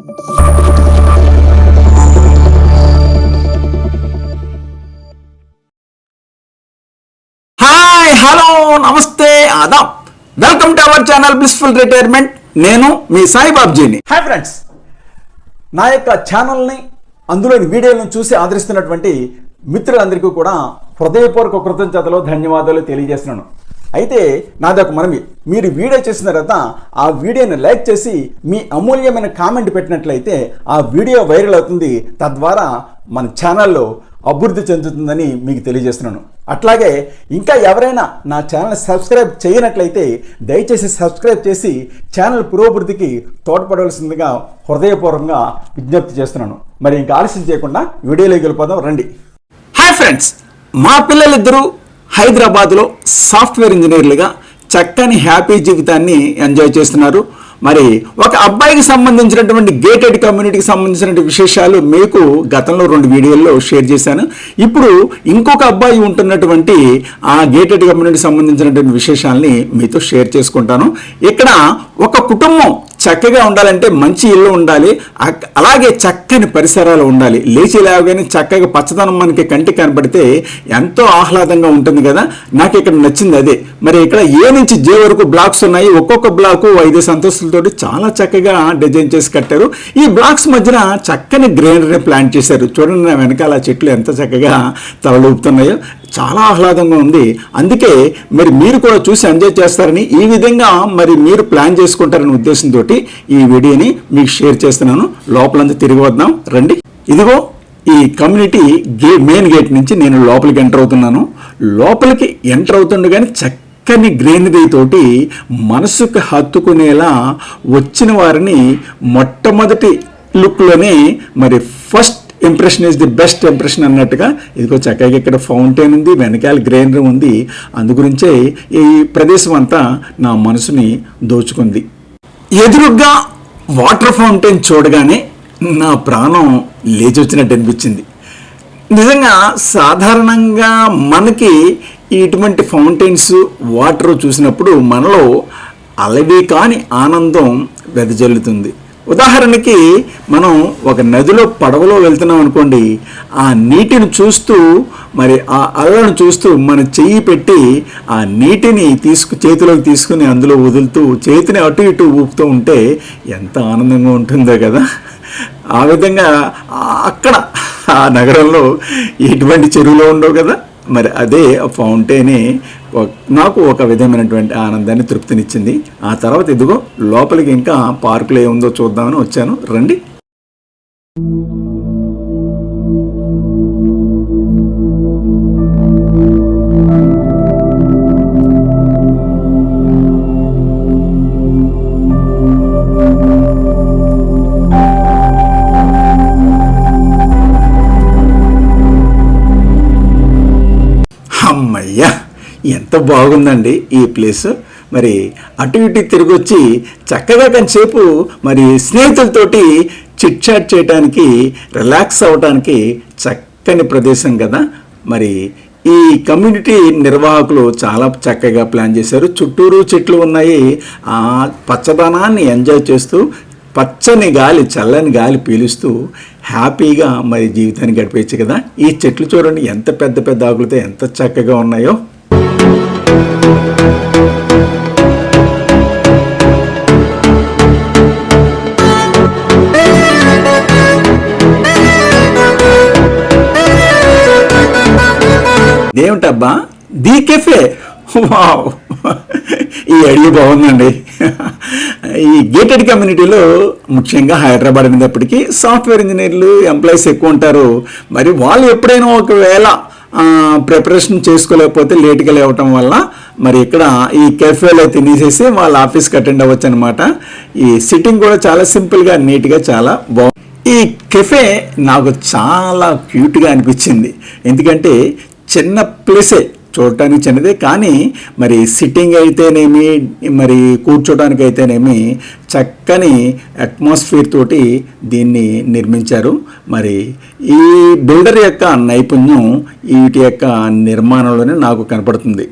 Hi, hello, namaste, adaab. Welcome to our channel blissful retirement. నేను మీ సాయిబాబ్జీని. Hi friends, నా యొక్క ఛానల్ని అందులోని వీడియోలను చూసి ఆదరిస్తున్నటువంటి మిత్రులందరికీ కూడా హృదయపూర్వక కృతజ్ఞతలు, ధన్యవాదాలు తెలియజేస్తున్నాను. అయితే నాదొక మనవి, మీరు వీడియో చేసిన తర్వాత ఆ వీడియోని లైక్ చేసి మీ అమూల్యమైన కామెంట్ పెట్టినట్లయితే ఆ వీడియో వైరల్ అవుతుంది. తద్వారా మన ఛానల్లో అభివృద్ధి చెందుతుందని మీకు తెలియజేస్తున్నాను. అట్లాగే ఇంకా ఎవరైనా నా ఛానల్ సబ్స్క్రైబ్ చేయనట్లయితే దయచేసి సబ్స్క్రైబ్ చేసి ఛానల్ పురోభివృద్ధికి తోడ్పడవలసిందిగా హృదయపూర్వకంగా విజ్ఞప్తి చేస్తున్నాను. మరి ఇంకా ఆలస్యం చేయకుండా వీడియోలోకి వెళ్ళిపోదాం, రండి. హాయ్ ఫ్రెండ్స్, మా పిల్లలిద్దరూ హైదరాబాద్లో సాఫ్ట్వేర్ ఇంజనీర్లుగా చక్కని హ్యాపీ జీవితాన్ని ఎంజాయ్ చేస్తున్నారు. మరి ఒక అబ్బాయికి సంబంధించినటువంటి గేటెడ్ కమ్యూనిటీకి సంబంధించినటువంటి విశేషాలు మీకు గతంలో 2 వీడియోల్లో షేర్ చేశాను. ఇప్పుడు ఇంకొక అబ్బాయి ఉంటున్నటువంటి ఆ గేటెడ్ కమ్యూనిటీకి సంబంధించినటువంటి విశేషాలని మీతో షేర్ చేసుకుంటాను. ఇక్కడ ఒక కుటుంబం చక్కగా ఉండాలంటే మంచి ఇల్లు ఉండాలి, అలాగే చక్కని పరిసరాలు ఉండాలి. లేచి లేవగానే చక్కగా పచ్చదనం మనకి కంటికి కనపడితే ఎంతో ఆహ్లాదంగా ఉంటుంది కదా. నాకు ఇక్కడ నచ్చింది అదే. మరి ఇక్కడ ఏ నుంచి జే వరకు బ్లాక్స్ ఉన్నాయి. ఒక్కొక్క బ్లాకు 5 అంతస్తులతోటి చాలా చక్కగా డిజైన్ చేసి కట్టారు. ఈ బ్లాక్స్ మధ్యన చక్కని గ్రీనరీ ప్లాంట్ చేశారు. చూడండి, నా వెనకాల చెట్లు ఎంత చక్కగా తలూపుతున్నాయో, చాలా ఆహ్లాదంగా ఉంది. అందుకే మరి మీరు కూడా చూసి ఎంజాయ్ చేస్తారని, ఈ విధంగా మరి మీరు ప్లాన్ చేసుకుంటారనే ఉద్దేశంతో ఈ వీడియోని మీకు షేర్ చేస్తున్నాను. లోపలంతా తిరిగి వద్దాం, రండి. ఇదిగో ఈ కమ్యూనిటీ మెయిన్ గేట్ నుంచి నేను లోపలికి ఎంటర్ అవుతున్నాను. లోపలికి ఎంటర్ అవుతుండగానే చక్కని గ్రీనరీ తోటి మనసుకు హత్తుకునేలా వచ్చిన వారిని మొట్టమొదటి లుక్లోనే మరి first impression is the best impression అన్నట్టుగా ఇదిగో చక్కగా ఇక్కడ ఫౌంటైన్ ఉంది, వెనకాల గ్రీనరీ ఉంది. అందుగురించే ఈ ప్రదేశం అంతా నా మనసుని దోచుకుంది. ఎదురుగా వాటర్ ఫౌంటైన్ చూడగానే నా ప్రాణం లేచొచ్చినట్టు అనిపించింది. నిజంగా సాధారణంగా మనకి ఇటువంటి ఫౌంటైన్స్ వాటర్ చూసినప్పుడు మనలో అలవి కాని ఆనందం వెదజల్లుతుంది. ఉదాహరణకి మనం ఒక నదిలో పడవలో వెళ్తున్నాం అనుకోండి, ఆ నీటిని చూస్తూ మరి ఆ అలలను చూస్తూ మన చెయ్యి పెట్టి ఆ నీటిని చేతిలోకి తీసుకుని అందులో వదులుతూ చేతిని అటు ఇటు ఊపుతూ ఉంటే ఎంత ఆనందంగా ఉంటుందో కదా. ఆ విధంగా అక్కడ ఆ నగరంలో ఎటువంటి చెరువులో ఉండవు కదా. మరి అదే ఫౌంటైనే నాకు ఒక విధమైనటువంటి ఆనందాన్ని, తృప్తినిచ్చింది. ఆ తర్వాత ఇదిగో లోపలికి ఇంకా పార్కులో ఏముందో చూద్దామని వచ్చాను, రండి. అమ్మయ్యా, ఎంత బాగుందండి ఈ ప్లేస్. మరి అటు ఇటు తిరిగి వచ్చి చక్కగా కొంచెంసేపు మరి స్నేహితులతోటి చిట్ చాట్ చేయడానికి, రిలాక్స్ అవ్వడానికి చక్కని ప్రదేశం కదా. మరి ఈ కమ్యూనిటీ నిర్వాహకులు చాలా చక్కగా ప్లాన్ చేశారు. చుట్టూరు చెట్లు ఉన్నాయి. ఆ పచ్చదనాన్ని ఎంజాయ్ చేస్తూ పచ్చని గాలి, చల్లని గాలి పీలుస్తూ హ్యాపీగా మరి జీవితాన్ని గడిపేయచ్చు కదా. ఈ చెట్లు చూడండి ఎంత పెద్ద పెద్ద ఆకులతో ఎంత చక్కగా ఉన్నాయో. ఏమిటబ్బా, ది కెఫే, వావ్, ఈ ఐడియా బాగుందండి. ఈ గేటెడ్ కమ్యూనిటీలో ముఖ్యంగా హైదరాబాద్ అనేటప్పటికీ సాఫ్ట్వేర్ ఇంజనీర్లు ఎంప్లాయీస్ ఎక్కువ ఉంటారు. మరి వాళ్ళు ఎప్పుడైనా ఒకవేళ ప్రిపరేషన్ చేసుకోలేకపోతే లేట్గా లేవటం వల్ల మరి ఇక్కడ ఈ కెఫేలో తినేసేసి వాళ్ళ ఆఫీస్కి అటెండ్ అవ్వచ్చు అనమాట. ఈ సిట్టింగ్ కూడా చాలా సింపుల్గా, నీట్గా, చాలా బాగుంది. ఈ కెఫే నాకు చాలా క్యూట్గా అనిపించింది. ఎందుకంటే చిన్న ప్లేసే, చూడటానికి చిన్నదే, కానీ మరి సిట్టింగ్ అయితేనేమి, మరి కూర్చోడానికి అయితేనేమి చక్కని అట్మాస్ఫియర్ తోటి దీన్ని నిర్మించారు. మరి ఈ బిల్డర్ యొక్క నైపుణ్యం వీటి యొక్క నిర్మాణంలోనే నాకు కనపడుతుంది.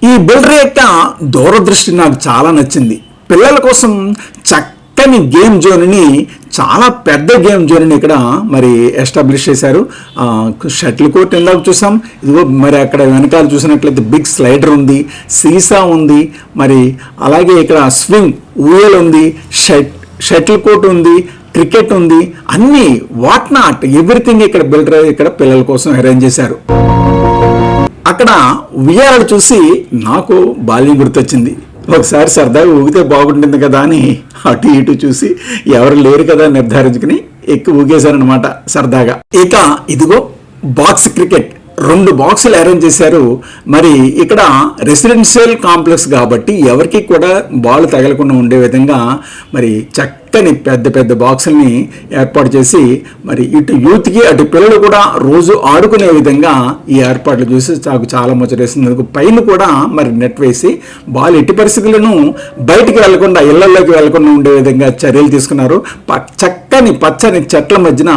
ఈ బిల్డర్ యొక్క దూరదృష్టి నాకు చాలా నచ్చింది. పిల్లల కోసం చక్కని గేమ్ జోన్ని, చాలా పెద్ద గేమ్ జోన్ని ఇక్కడ మరి ఎస్టాబ్లిష్ చేశారు. షటిల్ కోర్ట్ ఇందాక చూసాం, ఇదిగో మరి అక్కడ వెనకాల చూసినట్లయితే బిగ్ స్లైడర్ ఉంది, సీసా ఉంది, మరి అలాగే ఇక్కడ స్వింగ్ ఊయల్ ఉంది, షటిల్ కోర్ట్ ఉంది, క్రికెట్ ఉంది, అన్నీ వాట్ నాట్ ఎవ్రీథింగ్ ఇక్కడ బిల్డర్ ఇక్కడ పిల్లల కోసం అరేంజ్ చేశారు. అక్కడ ఉయ్యాలను చూసి నాకు బాల్యం గుర్తొచ్చింది. ఒకసారి సరదాగా ఊగితే బాగుంటుంది కదా అని అటు ఇటు చూసి ఎవరు లేరు కదా నిర్ధారించుకుని ఎక్కి ఊగేశారనమాట సరదాగా. ఇక ఇదిగో బాక్స్ క్రికెట్ 2 బాక్సులు అరేంజ్ చేశారు. మరి ఇక్కడ రెసిడెన్షియల్ కాంప్లెక్స్ కాబట్టి ఎవరికి కూడా బాల్ తగలకుండా ఉండే విధంగా మరి చక్కని పెద్ద పెద్ద బాక్సుల్ని ఏర్పాటు చేసి మరి ఇటు యూత్కి అటు పిల్లలు కూడా రోజు ఆడుకునే విధంగా ఈ ఏర్పాట్లు చూసి నాకు చాలా ముచ్చటేసింది. పైన కూడా మరి నెట్ వేసి బాల్ ఎట్టి పరిస్థితులను బయటికి వెళ్లకుండా ఇళ్లలోకి వెళ్లకుండా ఉండే విధంగా చర్యలు తీసుకున్నారు. చక్కని పచ్చని చెట్ల మధ్యన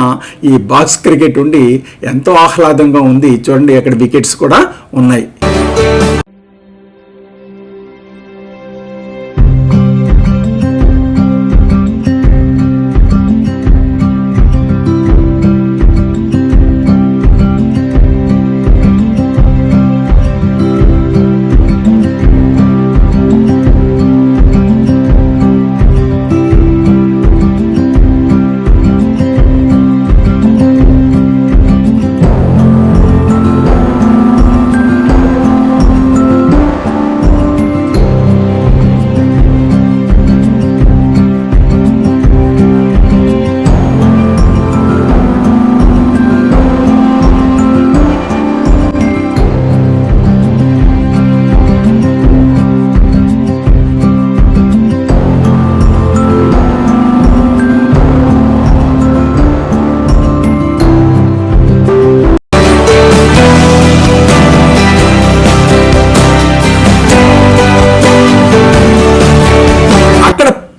ఈ బాక్స్ క్రికెట్ ఉండి ఎంతో ఆహ్లాదంగా ఉంది. చూడండి అక్కడ వికెట్స్ కూడా ఉన్నాయి.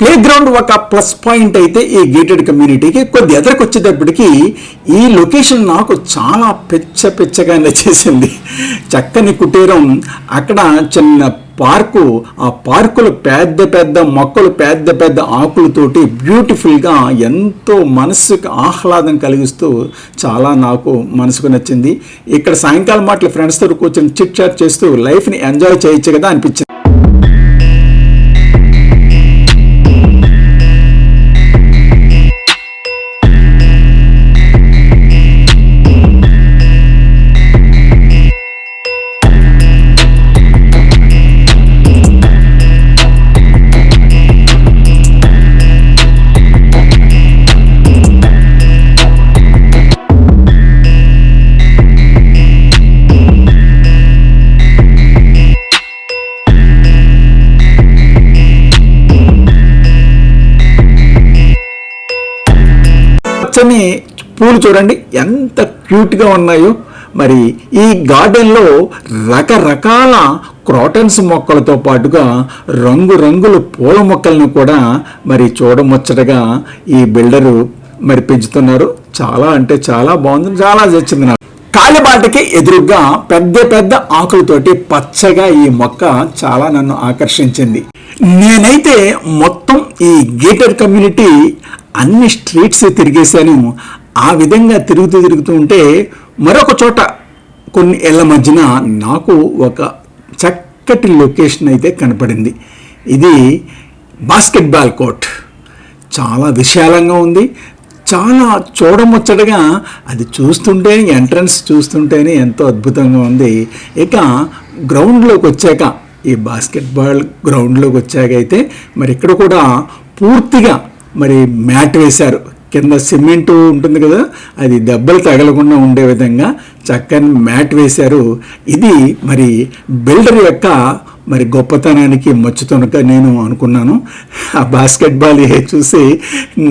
ప్లే గ్రౌండ్ ఒక ప్లస్ పాయింట్ అయితే ఈ గేటెడ్ కమ్యూనిటీకి కొద్ది ఎదురుకొచ్చేటప్పటికి ఈ లొకేషన్ నాకు చాలా పిచ్చగా నచ్చేసింది. చక్కని కుటీరం, అక్కడ చిన్న పార్కు, ఆ పార్కులు పెద్ద పెద్ద మొక్కలు, పెద్ద పెద్ద ఆకులతోటి బ్యూటిఫుల్గా ఎంతో మనసుకు ఆహ్లాదం కలిగిస్తూ చాలా నాకు మనసుకు నచ్చింది. ఇక్కడ సాయంకాలం మాటలు ఫ్రెండ్స్తో కూర్చొని చిట్ చాట్ చేస్తూ లైఫ్ని ఎంజాయ్ చేయొచ్చు కదా అనిపించింది. పచ్చని పూలు చూడండి ఎంత క్యూట్గా ఉన్నాయో. మరి ఈ గార్డెన్లో రకరకాల క్రాటన్స్ మొక్కలతో పాటుగా రంగురంగుల పూల మొక్కలను కూడా మరి చూడముచ్చటగా ఈ బిల్డరు మరి పెంచుతున్నారు. చాలా అంటే చాలా బాగుంది, చాలా నచ్చింది నాకు. కాలిబాటకి ఎదురుగా పెద్ద పెద్ద ఆకులతోటి పచ్చగా ఈ మొక్క చాలా నన్ను ఆకర్షించింది. నేనైతే మొత్తం ఈ గేటెడ్ కమ్యూనిటీ అన్ని స్ట్రీట్స్ తిరిగేశాను. ఆ విధంగా తిరుగుతూ ఉంటే మరొక చోట కొన్ని ఏళ్ల మధ్యన నాకు ఒక చక్కటి లొకేషన్ అయితే కనపడింది. ఇది బాస్కెట్బాల్ కోర్ట్. చాలా విశాలంగా ఉంది, చాలా చూడముచ్చటగా, అది చూస్తుంటేనే ఎంట్రన్స్ చూస్తుంటేనే ఎంతో అద్భుతంగా ఉంది. ఇక గ్రౌండ్లోకి వచ్చాక, ఈ బాస్కెట్బాల్ గ్రౌండ్లోకి వచ్చాక అయితే మరి ఇక్కడ కూడా పూర్తిగా మరి మ్యాట్ వేశారు. కింద సిమెంట్ ఉంటుంది కదా, అది దెబ్బలు తగలకుండా ఉండే విధంగా చక్కని మ్యాట్ వేశారు. ఇది మరి బిల్డర్ యొక్క మరి గొప్పతనానికి మచ్చుతోనక నేను అనుకున్నాను. ఆ బాస్కెట్బాల్ చూసి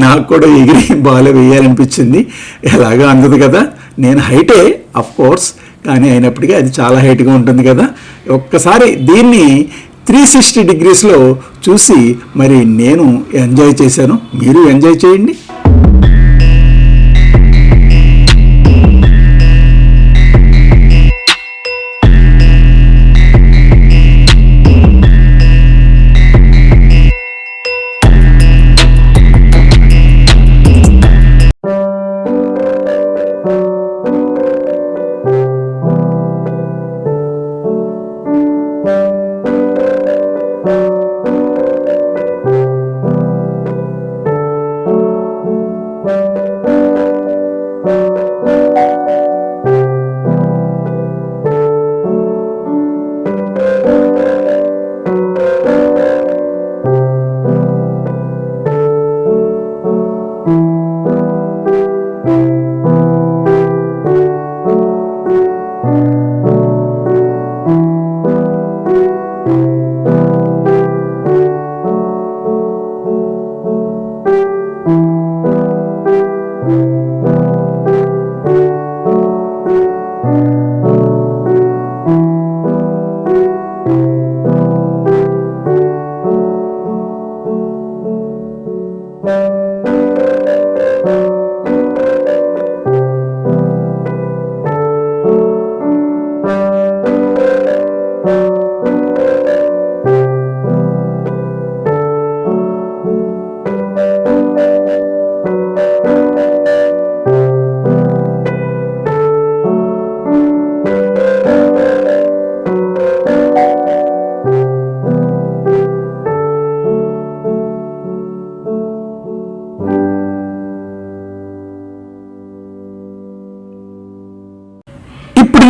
నాకు కూడా ఎగిరి బాల్ వేయాలనిపించింది. ఎలాగా అందదు కదా, నేను హైటే అఫ్ కోర్స్, కానీ అయినప్పటికీ అది చాలా హైట్గా ఉంటుంది కదా. ఒక్కసారి దీన్ని 360 డిగ్రీస్లో చూసి మరి నేను ఎంజాయ్ చేశాను. మీరు ఎంజాయ్ చేయండి.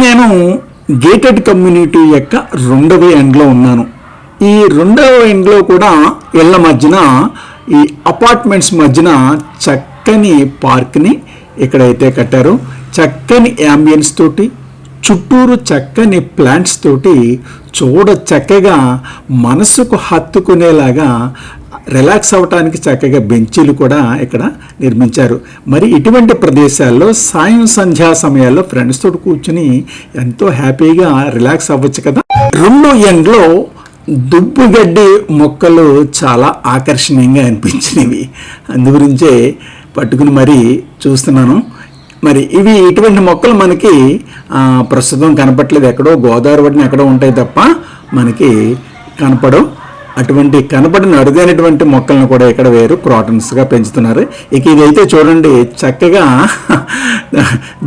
నేను గేటెడ్ కమ్యూనిటీ యొక్క రెండవ ఎండ్లో ఉన్నాను. ఈ రెండవ ఎండ్లో కూడా ఇళ్ల మధ్యన ఈ అపార్ట్మెంట్స్ మధ్యన చక్కని పార్క్ని ఇక్కడైతే కట్టారు. చక్కని యాంబియన్స్ తోటి, చుట్టూరు చక్కని ప్లాంట్స్ తోటి చూడ చక్కగా మనసుకు హత్తుకునేలాగా రిలాక్స్ అవ్వటానికి చక్కగా బెంచీలు కూడా ఇక్కడ నిర్మించారు. మరి ఇటువంటి ప్రదేశాల్లో సాయం సంధ్యా సమయాల్లో ఫ్రెండ్స్ తోటి కూర్చుని ఎంతో హ్యాపీగా రిలాక్స్ అవ్వచ్చు కదా. రెండో ఎండ్లో దుబ్బుగడ్డి మొక్కలు చాలా ఆకర్షణీయంగా అనిపించినవి. అందుగురించే పట్టుకుని మరీ చూస్తున్నాను. మరి ఇటువంటి మొక్కలు మనకి ప్రస్తుతం కనపట్లేదు. ఎక్కడో గోదావరి ఒడ్డున ఎక్కడో ఉంటాయి తప్ప మనకి కనపడవు. అటువంటి కనపడిన అరుదైనటువంటి మొక్కలను కూడా ఇక్కడ వేరు క్రాటన్స్గా పెంచుతున్నారు. ఇక ఇదైతే చూడండి, చక్కగా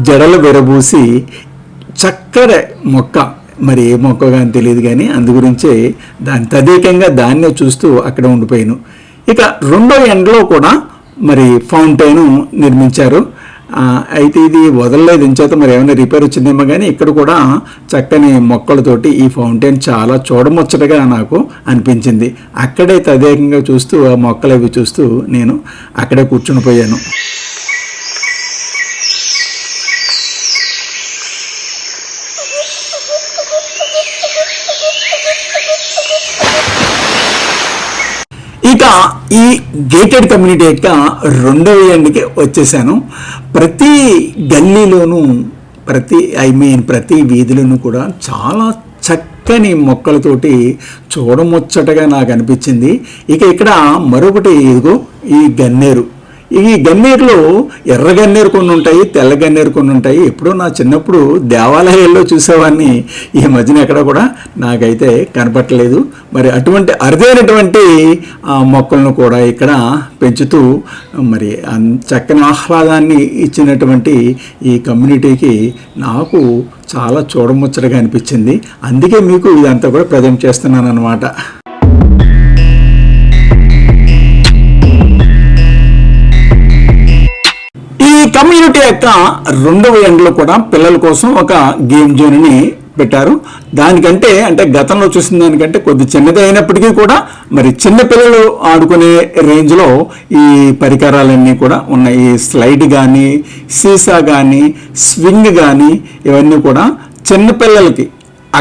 జడలు విరబూసి చక్కటి మొక్క, మరి ఏ మొక్క కానీ తెలియదు కానీ అందు గురించే తదేకంగా దాన్నే చూస్తూ అక్కడ ఉండిపోయాను. ఇక రెండో ఎండ్లో కూడా మరి ఫౌంటైన్ నిర్మించారు. అయితే ఇది వదలలేదు, ఇంచేత మరి ఏమైనా రిపేర్ వచ్చిందేమో కానీ ఇక్కడ కూడా చక్కని మొక్కలతోటి ఈ ఫౌంటైన్ చాలా చూడముచ్చటగా నాకు అనిపించింది. అక్కడే తదేకంగా చూస్తూ ఆ మొక్కలు అవి చూస్తూ నేను అక్కడే కూర్చుని పోయాను. ఇక ఈ గేటెడ్ కమ్యూనిటీ యొక్క రెండవ ఎండ్కి వచ్చేసాను. ప్రతి గల్లీలోనూ ప్రతి వీధిలోనూ కూడా చాలా చక్కని మొక్కలతోటి చూడముచ్చటగా నాకు అనిపించింది. ఇక ఇక్కడ మరొకటి ఇదిగో ఈ గన్నేరు. ఈ గన్నేరులో ఎర్ర గన్నేరు కొన్ని ఉంటాయి, తెల్ల గన్నేరు కొన్ని ఉంటాయి. ఎప్పుడో నా చిన్నప్పుడు దేవాలయాల్లో చూసేవాడిని, ఈ మధ్యన ఎక్కడ కూడా నాకైతే కనపట్టలేదు. మరి అటువంటి అరుదైనటువంటి మొక్కలను కూడా ఇక్కడ పెంచుతూ మరి చక్కని ఆహ్లాదాన్ని ఇచ్చినటువంటి ఈ కమ్యూనిటీకి నాకు చాలా చూడముచ్చటగా అనిపించింది. అందుకే మీకు ఇదంతా కూడా ప్రజెంట్ చేస్తున్నాను అన్నమాట. ఈ కమ్యూనిటీ యొక్క రెండవ ఎండ్లో కూడా పిల్లల కోసం ఒక గేమ్ జోన్ని పెట్టారు. దానికంటే అంటే గతంలో చూసిన దానికంటే కొద్ది చిన్నది అయినప్పటికీ కూడా మరి చిన్నపిల్లలు ఆడుకునే రేంజ్లో ఈ పరికరాలన్నీ కూడా ఉన్నాయి. ఈ స్లైడ్ కానీ, సీసా కానీ, స్వింగ్ కానీ ఇవన్నీ కూడా చిన్నపిల్లలకి,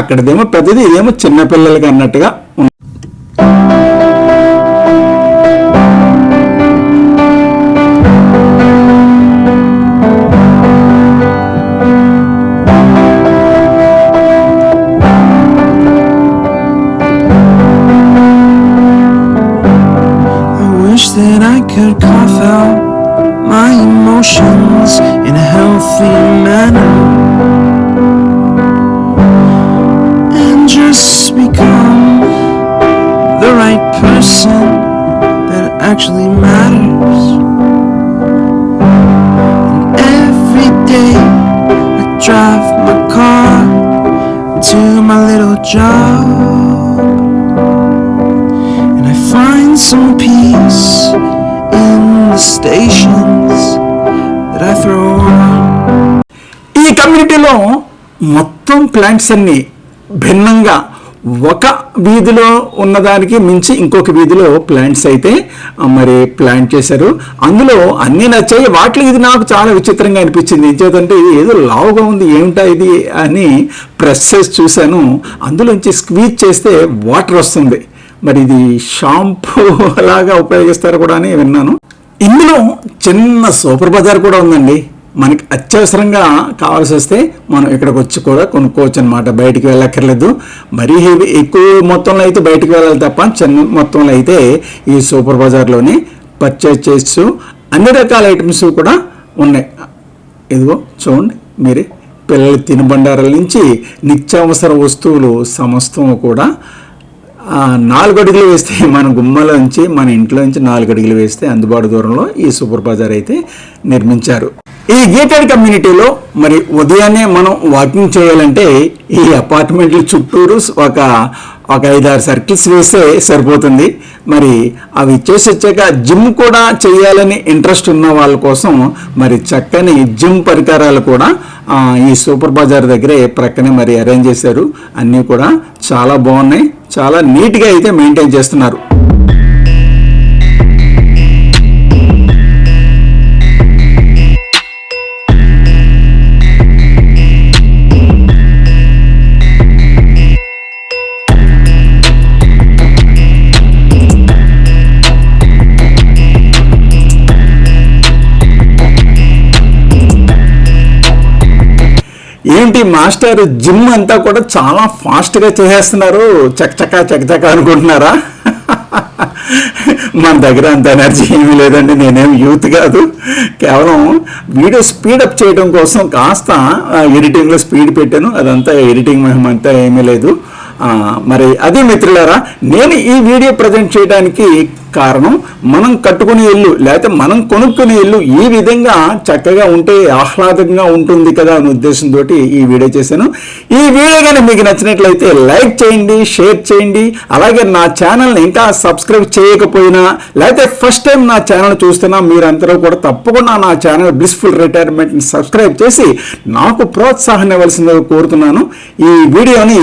అక్కడదేమో పెద్దది, ఇదేమో చిన్నపిల్లలకి అన్నట్టుగా ఉంది. That I could cough out my emotions in a healthy manner and just become the right person that actually matters. And every day I drive my car to my little job some peace in the stations that I throw on. ఈ కమ్యూనిటీలో మొత్తం plants అన్ని భిన్నంగా ఒక వీధిలో ఉన్నదానికి మించి ఇంకొక వీధిలో ప్లాంట్స్ అయితే మరి ప్లాంట్ చేశారు. అందులో అన్నీ నచ్చాయి. వాటిలో ఇది నాకు చాలా విచిత్రంగా అనిపించింది. ఏంటంటే ఏదో లావుగా ఉంది, ఏమిటా ఇది అని ప్రెస్ చేసి చూశాను. అందులోంచి స్క్వీజ్ చేస్తే వాటర్ వస్తుంది. మరి ఇది షాంపూ లాగా ఉపయోగిస్తారు కూడా అని విన్నాను. ఇందులో చిన్న సూపర్ బజార్ కూడా ఉందండి. మనకి అత్యవసరంగా కావాల్సి వస్తే మనం ఇక్కడికి వచ్చి కూడా కొనుక్కోవచ్చు అనమాట. బయటికి వెళ్ళక్కర్లేదు. మరీ హెవీ ఎక్కువ మొత్తంలో అయితే బయటికి వెళ్ళాలి తప్ప చిన్న మొత్తంలో అయితే ఈ సూపర్ బజార్లోనే పర్చేజ్ చేస్తూ అన్ని రకాల ఐటమ్స్ కూడా ఉన్నాయి. ఇదిగో చూడండి మీరే, పిల్లల తినుబండారాల నుంచి నిత్యావసర వస్తువులు సమస్తం కూడా 4 అడుగులు వేస్తే మన గుమ్మలోంచి మన ఇంట్లోంచి 4 అడుగులు వేస్తే అందుబాటు దూరంలో ఈ సూపర్ బజార్ అయితే నిర్మించారు. ఈ గేటెడ్ కమ్యూనిటీలో మరి ఉదయాన్నే మనం వాకింగ్ చేయాలంటే ఈ అపార్ట్మెంట్ల చుట్టూరు ఒక 5-6 సర్కిల్స్ వేస్తే సరిపోతుంది. మరి అవి చేసి వచ్చాక జిమ్ కూడా చేయాలని ఇంట్రెస్ట్ ఉన్న వాళ్ళ కోసం మరి చక్కని జిమ్ పరికరాలు కూడా ఈ సూపర్ బజార్ దగ్గరే ప్రక్కనే మరి అరేంజ్ చేశారు. అన్నీ కూడా చాలా బాగున్నాయి. చాలా నీట్గా అయితే మెయింటైన్ చేస్తున్నారు. ఏంటి మాస్టర్ జిమ్ అంతా కూడా చాలా ఫాస్ట్గా చేసేస్తున్నారు, చకచకా అనుకుంటున్నారా? మన దగ్గర అంత ఎనర్జీ ఏమీ లేదండి. నేనేం యూత్ కాదు. కేవలం వీడియో స్పీడప్ చేయడం కోసం కాస్త ఎడిటింగ్లో స్పీడ్ పెట్టాను. అదంతా ఎడిటింగ్ మహిమ అంతా ఏమీ లేదు. మరి అదే మిత్రులారా, నేను ఈ వీడియో ప్రజెంట్ చేయడానికి కారణం మనం కట్టుకునే ఇల్లు లేకపోతే మనం కొనుక్కునే ఇల్లు ఈ విధంగా చక్కగా ఉంటే ఆహ్లాదంగా ఉంటుంది కదా అనే ఉద్దేశంతో ఈ వీడియో చేశాను. ఈ వీడియో కానీ మీకు నచ్చినట్లయితే లైక్ చేయండి, షేర్ చేయండి. అలాగే నా ఛానల్ని ఇంకా సబ్స్క్రైబ్ చేయకపోయినా లేకపోతే ఫస్ట్ టైం నా ఛానల్ చూస్తున్నా మీరందరూ కూడా తప్పకుండా నా ఛానల్ బ్లిస్ఫుల్ రిటైర్మెంట్ని సబ్స్క్రైబ్ చేసి నాకు ప్రోత్సాహం ఇవ్వాల్సిందిగా కోరుతున్నాను. ఈ వీడియోని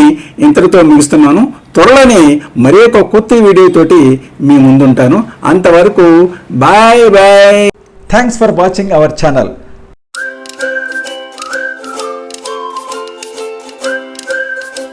ఇంతటితో ముగిస్తున్నాను. త్వరలోనే మరి ఒక కొత్త వీడియోతోటి మీ ముందుంటాను. అంతవరకు bye bye. Thanks for watching our channel.